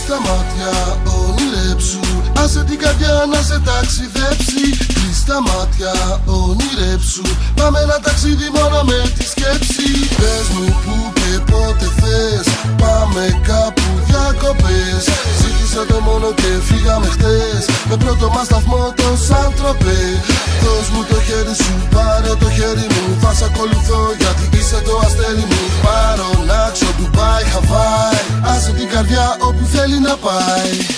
Στα μάτια όνειρέψου, άσε την καρδιά να σε ταξιδέψει. Κλείς τα μάτια ονειρέψου, πάμε ένα ταξίδι μόνο με τη σκέψη. Πες μου που και πότε θες, πάμε κάπου διακοπές. Ζήτησα το μόνο και φύγαμε χτες, με πρώτο μας σταθμό το Σαντροπέ. Δώσ' μου το χέρι σου, πάρε το χέρι μου, θα σ' ακολουθώ γιατί είσαι το αστέρι μου. Πάρω να ξω, Ντουμπάι, Χαβάι, άσε την καρδιά όπου θέλει να πάει.